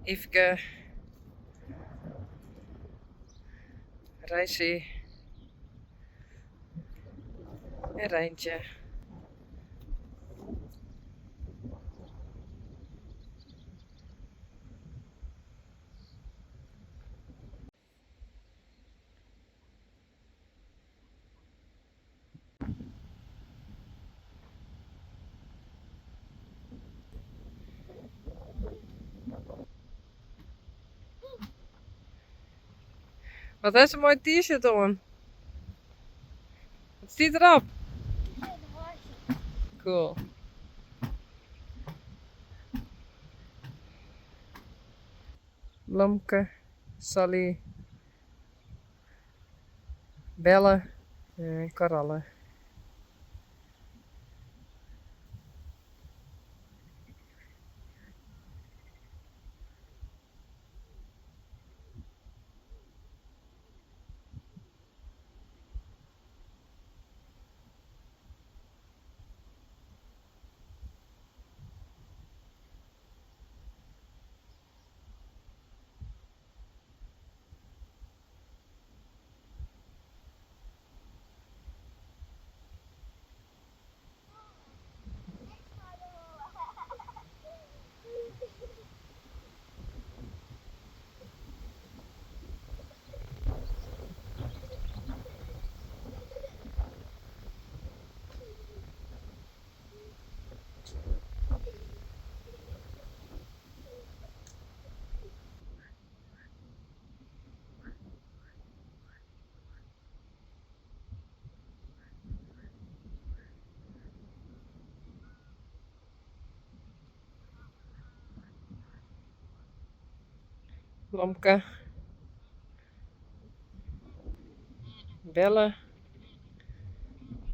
Ifke, Reisje en Rijntje. Wat is een mooi t-shirt aan? Wat staat erop? Cool. Blomke, Sally, Belle en Coralle. Blomke, Belle,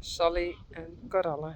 Sally en Coralle.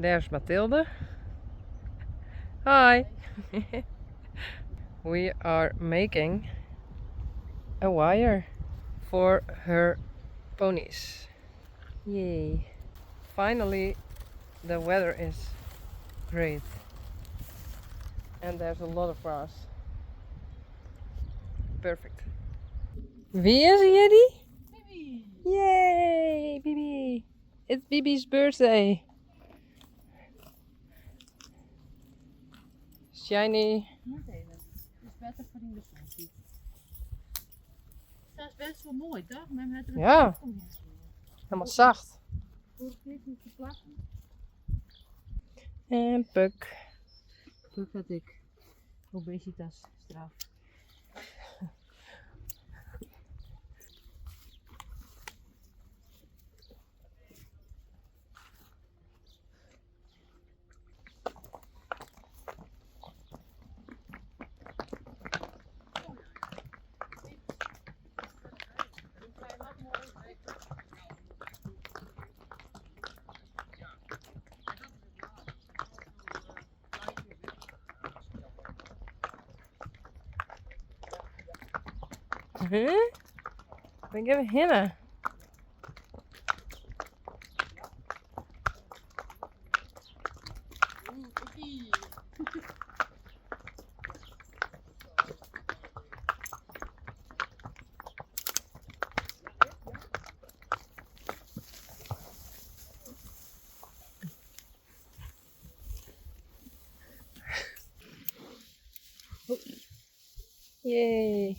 There's Mathilde. Hi! We are making a wire for her ponies. Yay! Finally, the weather is great. And there's a lot of grass. Perfect. Wie is Yeti? Bibi! Yay! Bibi! It's Bibi's birthday! Shiny. Moet even. Het is beter voor die reflectie. Dat is best wel mooi, toch? Met een Ja. Helemaal zacht. Hoef ik niet te plakken. En Puk. Puk had ik obesitas straf. Huh? We give Hannah. Yay!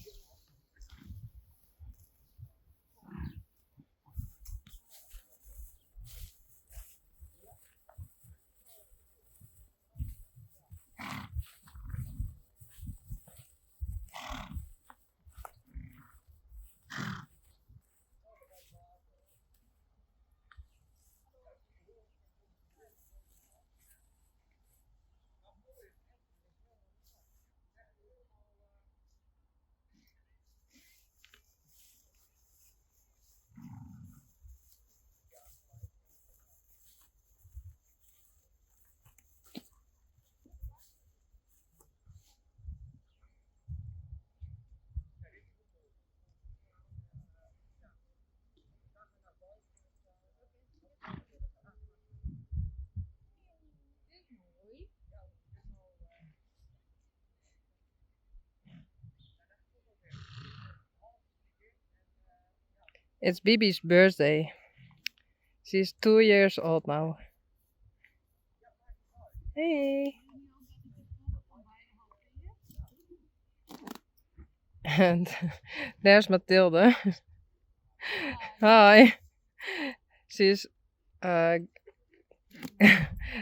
It's Bibi's birthday. She's 2 years old now. Hey! And there's Mathilde. Hi! She's have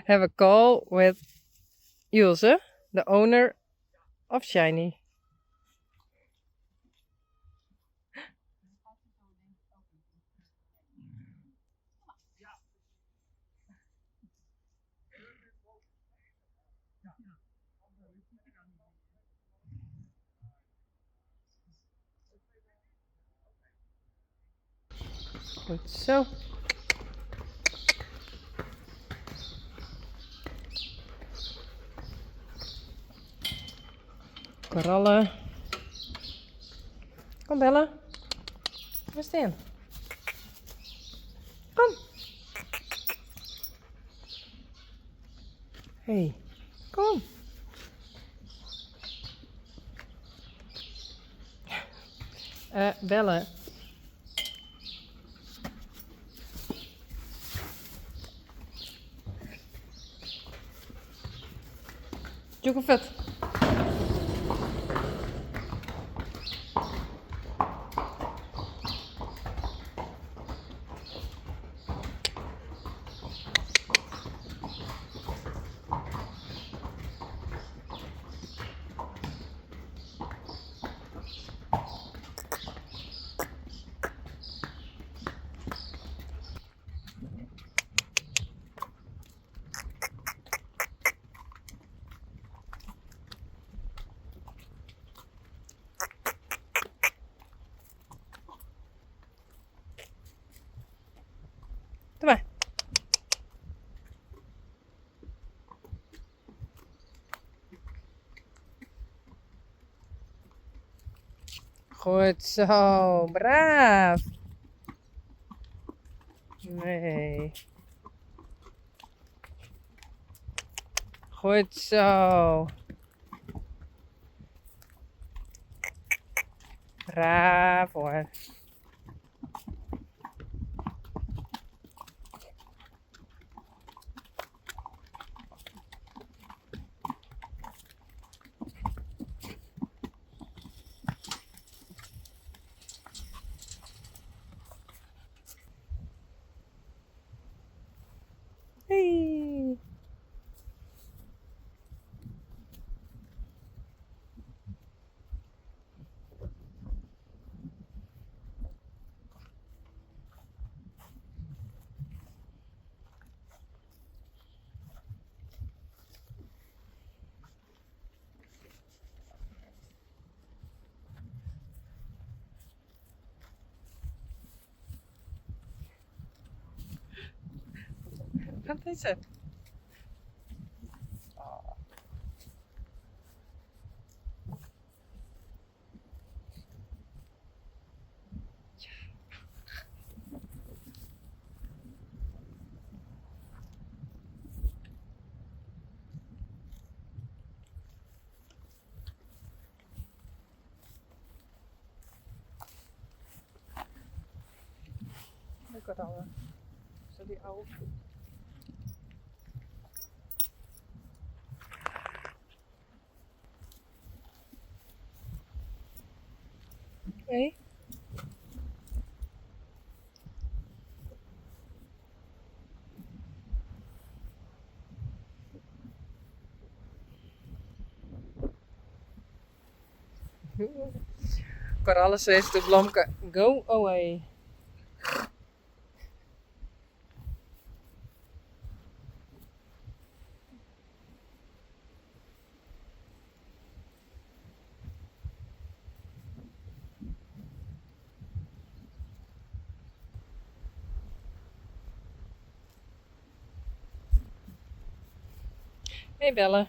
a call with Ilse, the owner of Shiny. Goed zo. Korallen. Kom Bella. Waar staan? Kom. Hey, kom. Bella. Joekevet. Goed zo, braaf. Nee. Goed zo. Braaf hoor. Hey. Wat is het? Look at all. Zo die oude. Hey. Coralle says to Blomka, go away. Hey Bella.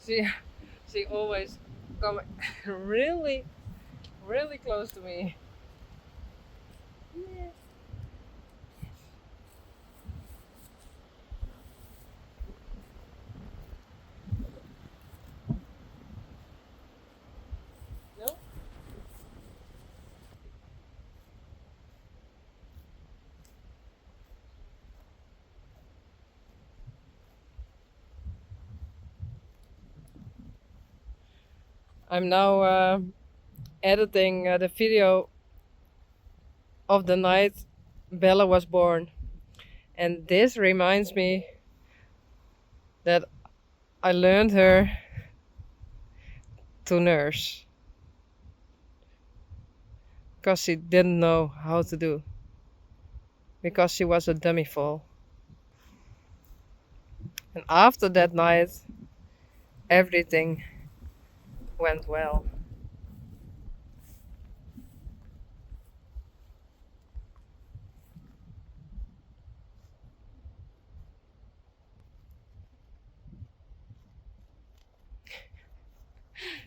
She always come really close to me. Yeah. No? I'm now editing the video of the night Bella was born, and this reminds me that I learned her to nurse because she didn't know how to do, because she was a dummy foal. And after that night everything went well.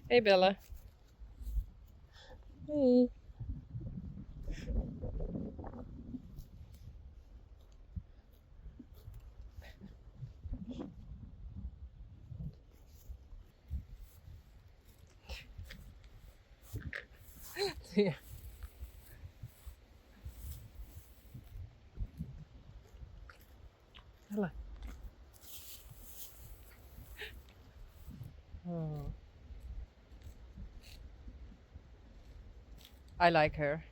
Hey Bella. Hey. Yeah. Bella. Oh. I like her.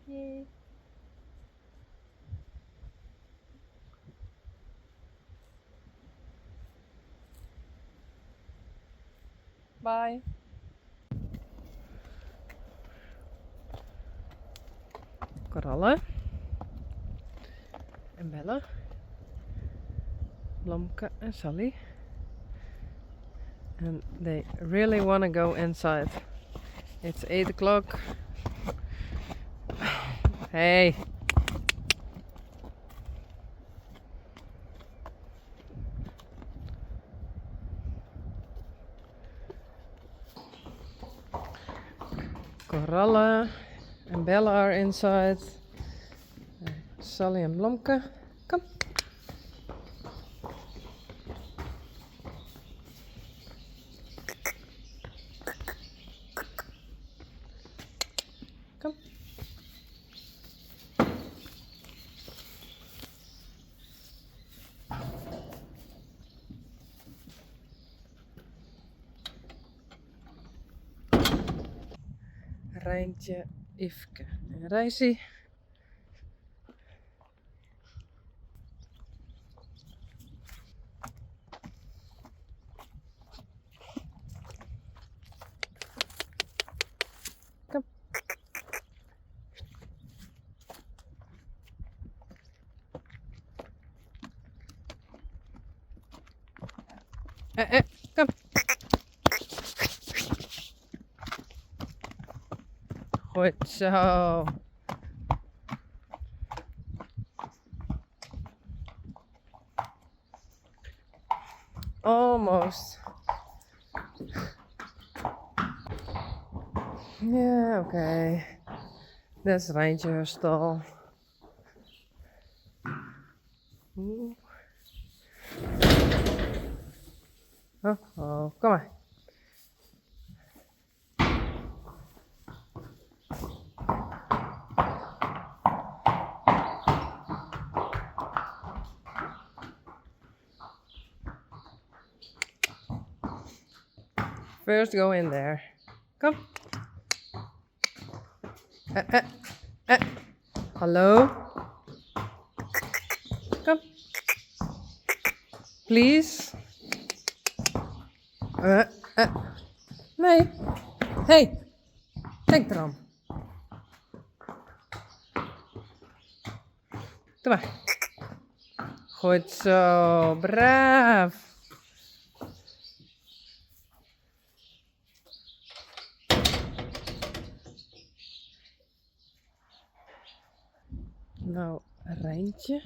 Yay. Bye. Coralle en Bella, Blomka and Sally, and they really want to go inside. It's 8 o'clock. Hey. and Bella are inside. Sally and Blomke. Come. Come. Rijntje, Yveske en Rijsie. Kom. Kom. Goed zo. Almost. Yeah, okay. That's Rijntje her stal. Oh, kom maar. First go in there. Kom. Hallo? Kom. Please. Nee. Hey. Denk erom. Doe maar. Goed zo. Braaf. Nou, Rijntje.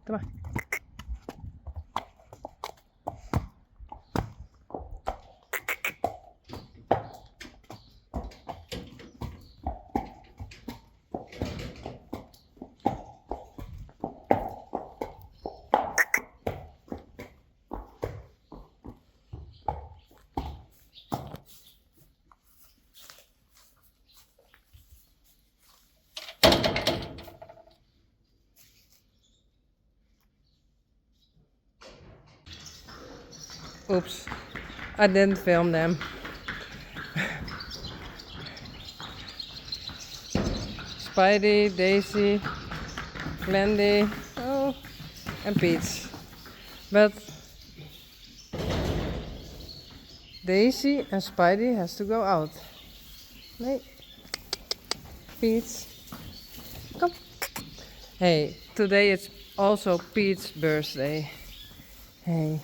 Kom maar. Oops, I didn't film them. Spidey, Daisy, Glendy, oh, and Peach. But Daisy and Spidey has to go out. Nee. Peach, come. Hey, today it's also Pete's birthday. Hey,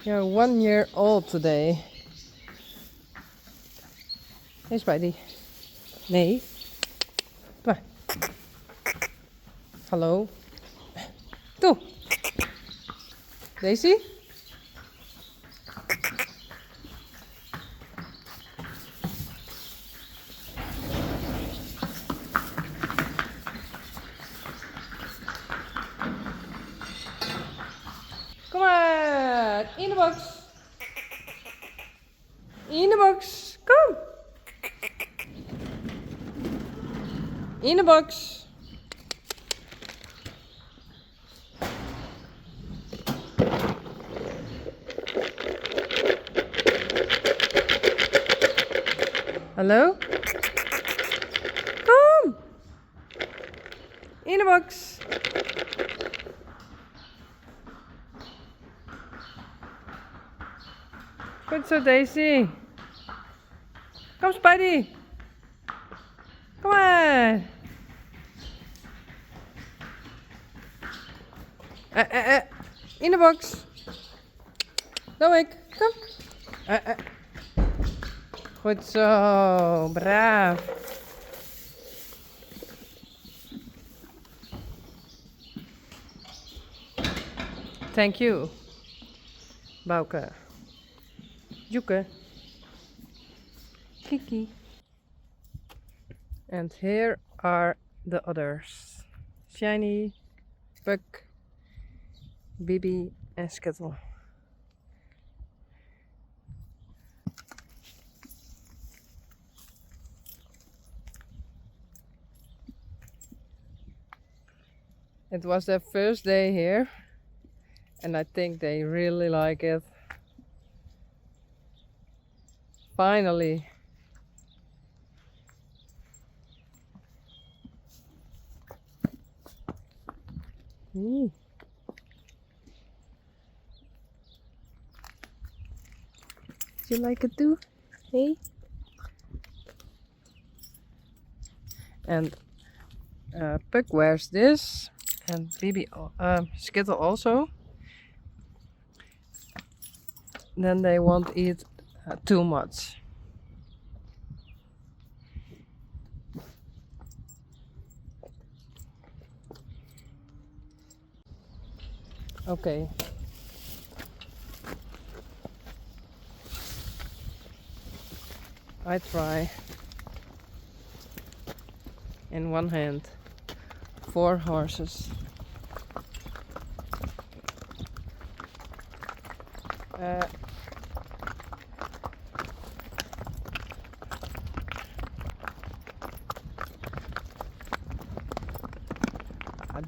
you're 1 year old today. Hey Spidey. Nee. Kom maar. Hallo. Toe. Daisy? Kom maar. In de box. In de box. Kom. In de box. Hallo? Kom! In de box. Good so, Daisy. Come, Spidey. Come on. In the box. Loïc, kom. Goed zo, braaf. Thank you, Bouke. Joeke. Kiki. And here are the others. Shiny, Puck, Bibi and Skittle. It was their first day here and I think they really like it. Finally. Do you like it too? Hey? And Puck wears this and Bibi, Skittle also. Then they won't eat too much. Okay. I try. In one hand, 4 horses.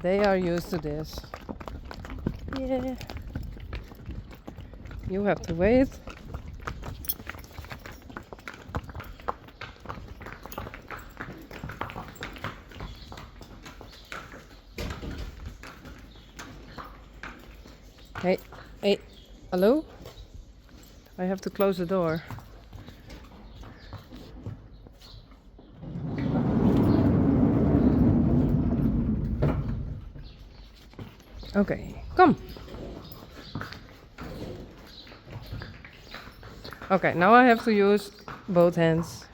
They are used to this. Yeah. You have to wait. Hey, hey, hello? I have to close the door. Okay, come. Okay, now I have to use both hands.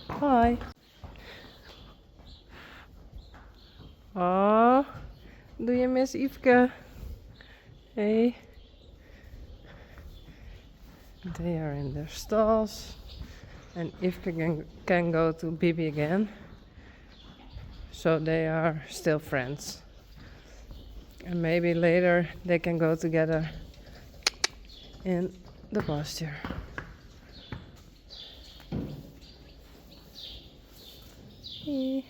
Hi. Oh, do you miss Yveske? Hey. They are in their stalls. And Yveske can go to Bibi again. So they are still friends. And maybe later they can go together in the pasture. Hey.